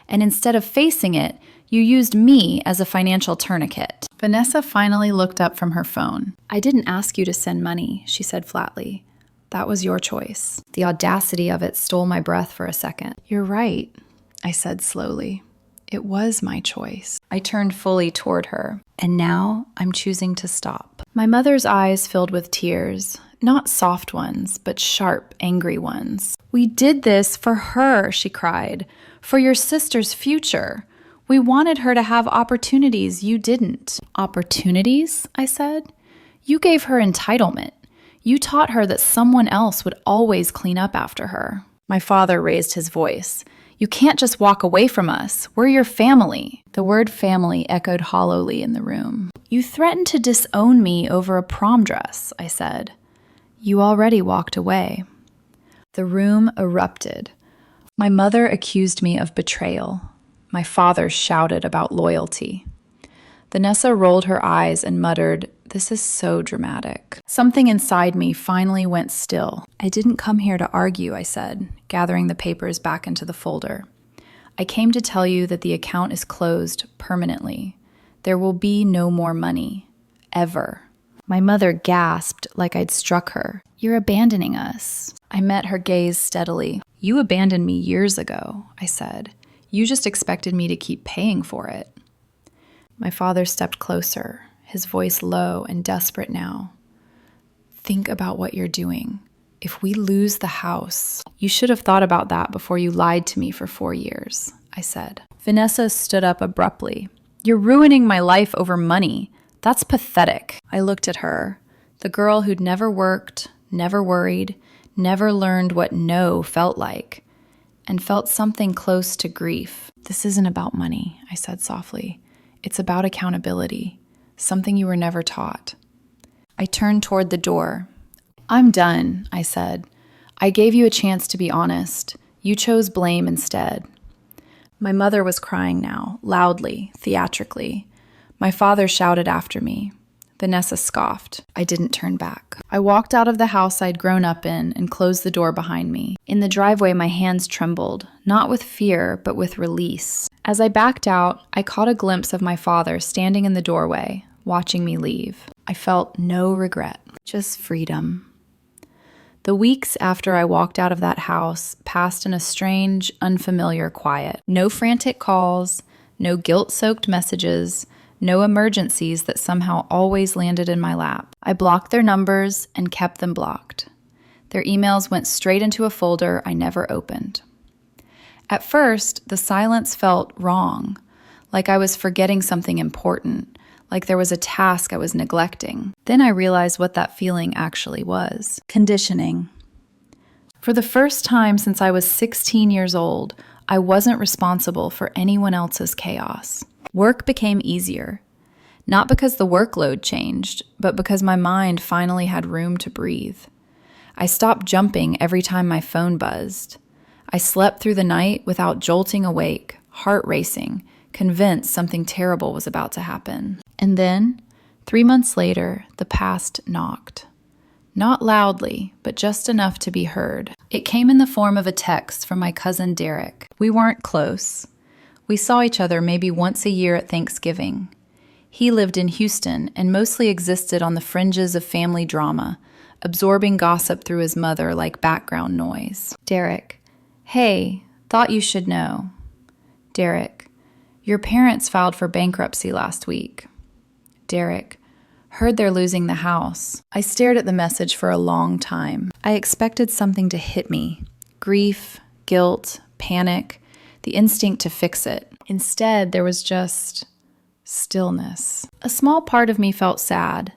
And instead of facing it, you used me as a financial tourniquet." Vanessa finally looked up from her phone. "I didn't ask you to send money," she said flatly. That was your choice. The audacity of it stole my breath for a second. You're right, I said slowly. It was my choice. I turned fully toward her, and now I'm choosing to stop. My mother's eyes filled with tears, not soft ones, but sharp, angry ones. We did this for her, she cried, for your sister's future. We wanted her to have opportunities you didn't. Opportunities? I said. You gave her entitlement. You taught her that someone else would always clean up after her. My father raised his voice. You can't just walk away from us. We're your family. The word family echoed hollowly in the room. You threatened to disown me over a prom dress, I said. You already walked away. The room erupted. My mother accused me of betrayal. My father shouted about loyalty. Vanessa rolled her eyes and muttered, "This is so dramatic." Something inside me finally went still. I didn't come here to argue, I said, gathering the papers back into the folder. I came to tell you that the account is closed permanently. There will be no more money. Ever. My mother gasped like I'd struck her. You're abandoning us. I met her gaze steadily. You abandoned me years ago, I said. You just expected me to keep paying for it. My father stepped closer, his voice low and desperate now. Think about what you're doing. If we lose the house, you should have thought about that before you lied to me for 4 years, I said. Vanessa stood up abruptly. You're ruining my life over money. That's pathetic. I looked at her, the girl who'd never worked, never worried, never learned what no felt like, and felt something close to grief. This isn't about money, I said softly. It's about accountability, something you were never taught. I turned toward the door. I'm done, I said. I gave you a chance to be honest. You chose blame instead. My mother was crying now, loudly, theatrically. My father shouted after me. Vanessa scoffed. I didn't turn back. I walked out of the house I'd grown up in and closed the door behind me. In the driveway, my hands trembled, not with fear, but with release. As I backed out, I caught a glimpse of my father standing in the doorway, watching me leave. I felt no regret, just freedom. The weeks after I walked out of that house passed in a strange, unfamiliar quiet. No frantic calls, no guilt-soaked messages, no emergencies that somehow always landed in my lap. I blocked their numbers and kept them blocked. Their emails went straight into a folder I never opened. At first, the silence felt wrong, like I was forgetting something important, like there was a task I was neglecting. Then I realized what that feeling actually was. Conditioning. For the first time since I was 16 years old, I wasn't responsible for anyone else's chaos. Work became easier, not because the workload changed, but because my mind finally had room to breathe. I stopped jumping every time my phone buzzed. I slept through the night without jolting awake, heart racing, convinced something terrible was about to happen. And then, 3 months later, the past knocked. Not loudly, but just enough to be heard. It came in the form of a text from my cousin Derek. We weren't close. We saw each other maybe once a year at Thanksgiving. He lived in Houston and mostly existed on the fringes of family drama, absorbing gossip through his mother like background noise. Derek, hey, thought you should know. Derek, your parents filed for bankruptcy last week. Derek, heard they're losing the house. I stared at the message for a long time. I expected something to hit me. Grief, guilt, panic, the instinct to fix it. Instead, there was just stillness. A small part of me felt sad.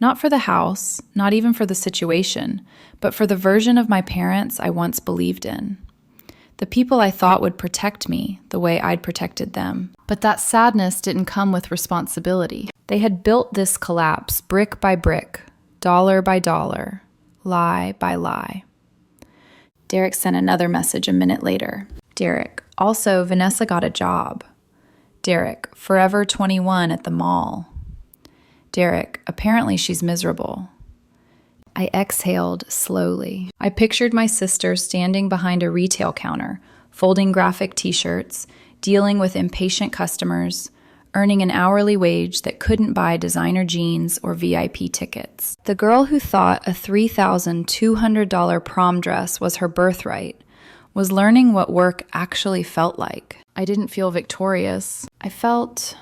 Not for the house, not even for the situation, but for the version of my parents I once believed in. The people I thought would protect me the way I'd protected them. But that sadness didn't come with responsibility. They had built this collapse brick by brick, dollar by dollar, lie by lie. Derek sent another message a minute later. Derek, also, Vanessa got a job. Derek, forever 21 at the mall. Derek, apparently she's miserable. I exhaled slowly. I pictured my sister standing behind a retail counter, folding graphic t-shirts, dealing with impatient customers, earning an hourly wage that couldn't buy designer jeans or VIP tickets. The girl who thought a $3,200 prom dress was her birthright was learning what work actually felt like. I didn't feel victorious. I felt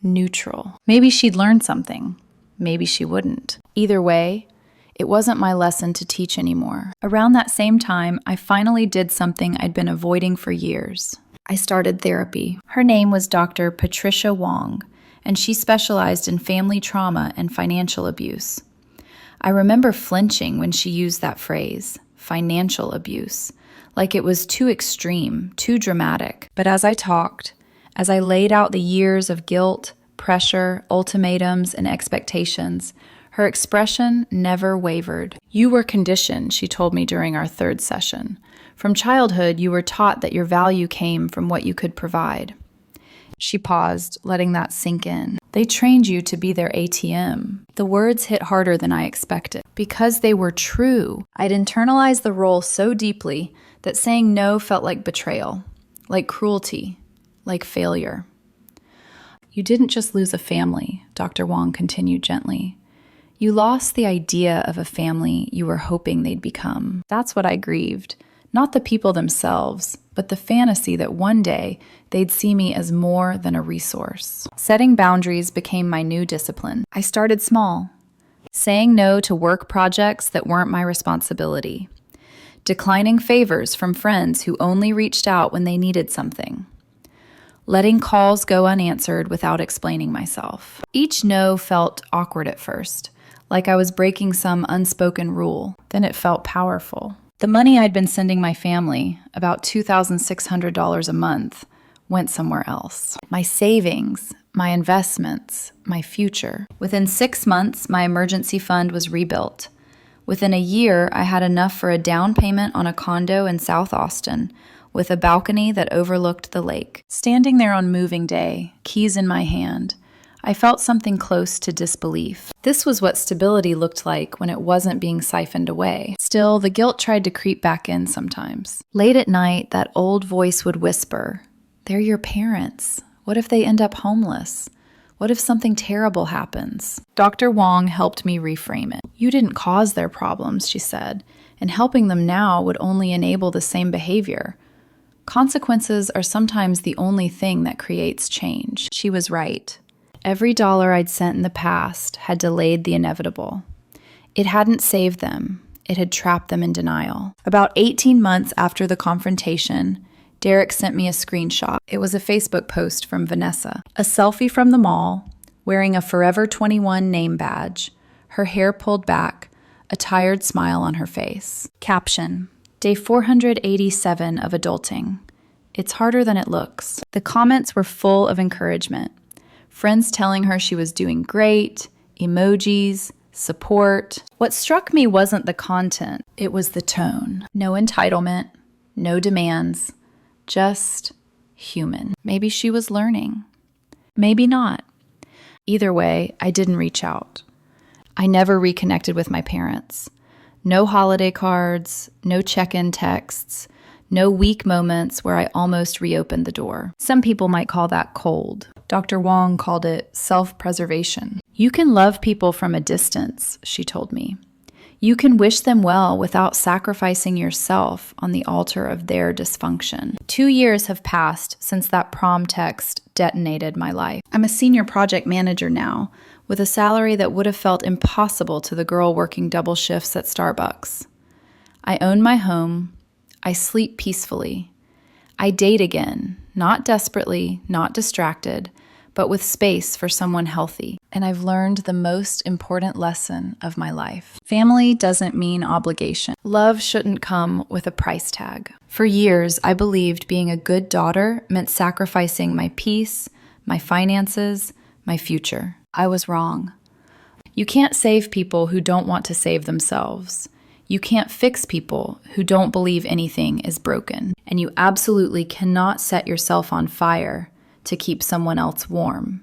neutral. Maybe she'd learn something. Maybe she wouldn't. Either way, it wasn't my lesson to teach anymore. Around that same time, I finally did something I'd been avoiding for years. I started therapy. Her name was Dr. Patricia Wong, and she specialized in family trauma and financial abuse. I remember flinching when she used that phrase, financial abuse, like it was too extreme, too dramatic. But as I talked, as I laid out the years of guilt, pressure, ultimatums, and expectations, her expression never wavered. "You were conditioned," she told me during our third session. "From childhood, you were taught that your value came from what you could provide." She paused, letting that sink in. "They trained you to be their ATM." The words hit harder than I expected, because they were true. I'd internalized the role so deeply that saying no felt like betrayal, like cruelty, like failure. "You didn't just lose a family," Dr. Wong continued gently. "You lost the idea of a family you were hoping they'd become." That's what I grieved. Not the people themselves, but the fantasy that one day they'd see me as more than a resource. Setting boundaries became my new discipline. I started small, saying no to work projects that weren't my responsibility, declining favors from friends who only reached out when they needed something, letting calls go unanswered without explaining myself. Each no felt awkward at first, like I was breaking some unspoken rule. Then it felt powerful. The money I'd been sending my family, about $2,600 a month, went somewhere else. My savings, my investments, my future. Within 6 months, my emergency fund was rebuilt. Within a year, I had enough for a down payment on a condo in South Austin, with a balcony that overlooked the lake. Standing there on moving day, keys in my hand, I felt something close to disbelief. This was what stability looked like when it wasn't being siphoned away. Still, the guilt tried to creep back in sometimes. Late at night, that old voice would whisper, "They're your parents. What if they end up homeless? What if something terrible happens?" Dr. Wong helped me reframe it. "You didn't cause their problems," she said, "and helping them now would only enable the same behavior. Consequences are sometimes the only thing that creates change." She was right. Every dollar I'd sent in the past had delayed the inevitable. It hadn't saved them. It had trapped them in denial. About 18 months after the confrontation, Derek sent me a screenshot. It was a Facebook post from Vanessa. A selfie from the mall, wearing a Forever 21 name badge, her hair pulled back, a tired smile on her face. Caption: Day 487 of adulting. It's harder than it looks. The comments were full of encouragement. Friends telling her she was doing great, emojis, support. What struck me wasn't the content, it was the tone. No entitlement, no demands, just human. Maybe she was learning. Maybe not. Either way, I didn't reach out. I never reconnected with my parents. No holiday cards, no check-in texts, no weak moments where I almost reopened the door. Some people might call that cold. Dr. Wong called it self-preservation. "You can love people from a distance," she told me. "You can wish them well without sacrificing yourself on the altar of their dysfunction." 2 years have passed since that prom text detonated my life. I'm a senior project manager now, with a salary that would have felt impossible to the girl working double shifts at Starbucks. I own my home. I sleep peacefully. I date again, not desperately, not distracted, but with space for someone healthy. And I've learned the most important lesson of my life. Family doesn't mean obligation. Love shouldn't come with a price tag. For years, I believed being a good daughter meant sacrificing my peace, my finances, my future. I was wrong. You can't save people who don't want to save themselves. You can't fix people who don't believe anything is broken. And you absolutely cannot set yourself on fire to keep someone else warm,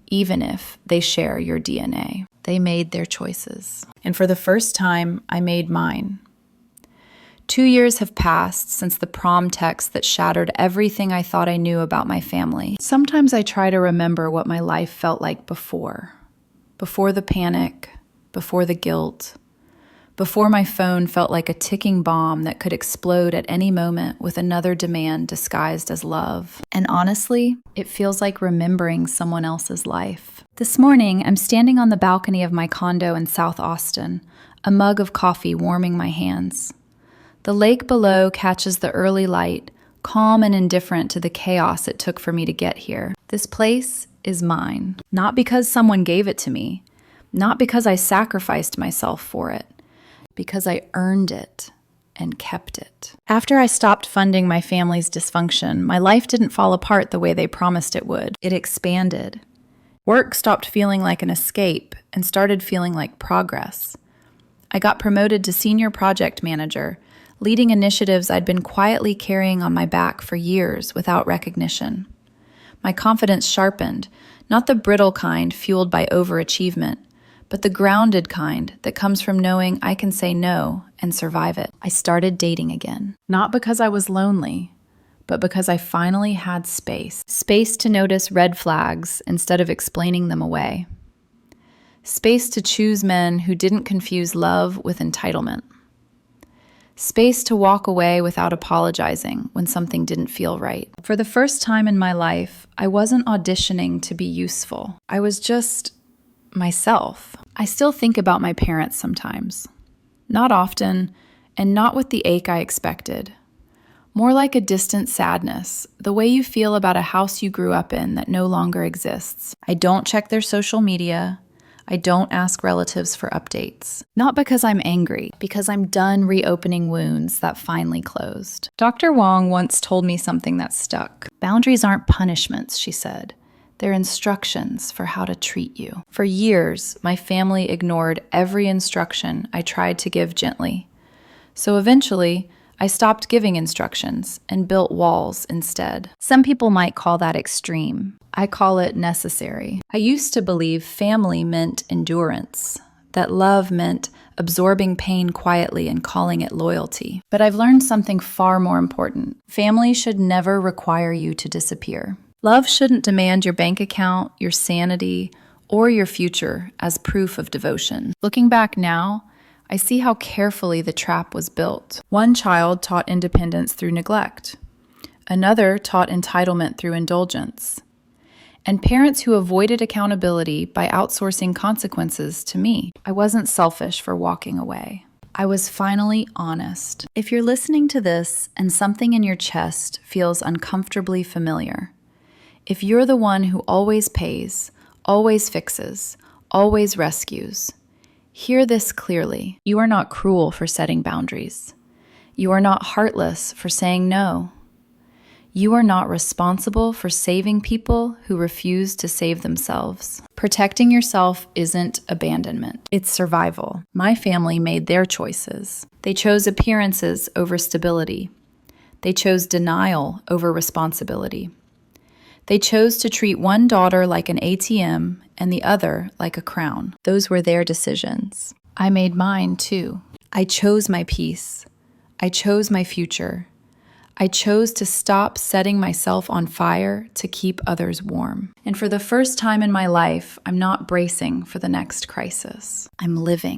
even if they share your DNA. They made their choices. And for the first time, I made mine. 2 years have passed since the prom text that shattered everything I thought I knew about my family. Sometimes I try to remember what my life felt like before the panic, before the guilt, before my phone felt like a ticking bomb that could explode at any moment with another demand disguised as love. And honestly, it feels like remembering someone else's life. This morning, I'm standing on the balcony of my condo in South Austin, a mug of coffee warming my hands. The lake below catches the early light, calm and indifferent to the chaos it took for me to get here. This place is mine, not because someone gave it to me, not because I sacrificed myself for it, because I earned it and kept it. After I stopped funding my family's dysfunction, my life didn't fall apart the way they promised it would. It expanded. Work stopped feeling like an escape and started feeling like progress. I got promoted to senior project manager, leading initiatives I'd been quietly carrying on my back for years without recognition. My confidence sharpened, not the brittle kind fueled by overachievement, but the grounded kind that comes from knowing I can say no and survive it. I started dating again, not because I was lonely, but because I finally had space to notice red flags instead of explaining them away. Space to choose men who didn't confuse love with entitlement. Space to walk away without apologizing when something didn't feel right. For the first time in my life, I wasn't auditioning to be useful. I was just myself. I still think about my parents sometimes. Not often, and not with the ache I expected. More like a distant sadness, the way you feel about a house you grew up in that no longer exists. I don't check their social media. I don't ask relatives for updates. Not because I'm angry, because I'm done reopening wounds that finally closed. Dr. Wong once told me something that stuck. Boundaries aren't punishments, she said. They're instructions for how to treat you. For years, my family ignored every instruction I tried to give gently. So eventually, I stopped giving instructions and built walls instead. Some people might call that extreme. I call it necessary. I used to believe family meant endurance, that love meant absorbing pain quietly and calling it loyalty. But I've learned something far more important. Family should never require you to disappear. Love shouldn't demand your bank account, your sanity, or your future as proof of devotion. Looking back now, I see how carefully the trap was built. One child taught independence through neglect. Another taught entitlement through indulgence. And parents who avoided accountability by outsourcing consequences to me. I wasn't selfish for walking away. I was finally honest. If you're listening to this and something in your chest feels uncomfortably familiar, if you're the one who always pays, always fixes, always rescues, hear this clearly. You are not cruel for setting boundaries. You are not heartless for saying no. You are not responsible for saving people who refuse to save themselves. Protecting yourself isn't abandonment. It's survival. My family made their choices. They chose appearances over stability. They chose denial over responsibility. They chose to treat one daughter like an ATM and the other like a crown. Those were their decisions. I made mine too. I chose my peace. I chose my future. I chose to stop setting myself on fire to keep others warm. And for the first time in my life, I'm not bracing for the next crisis. I'm living.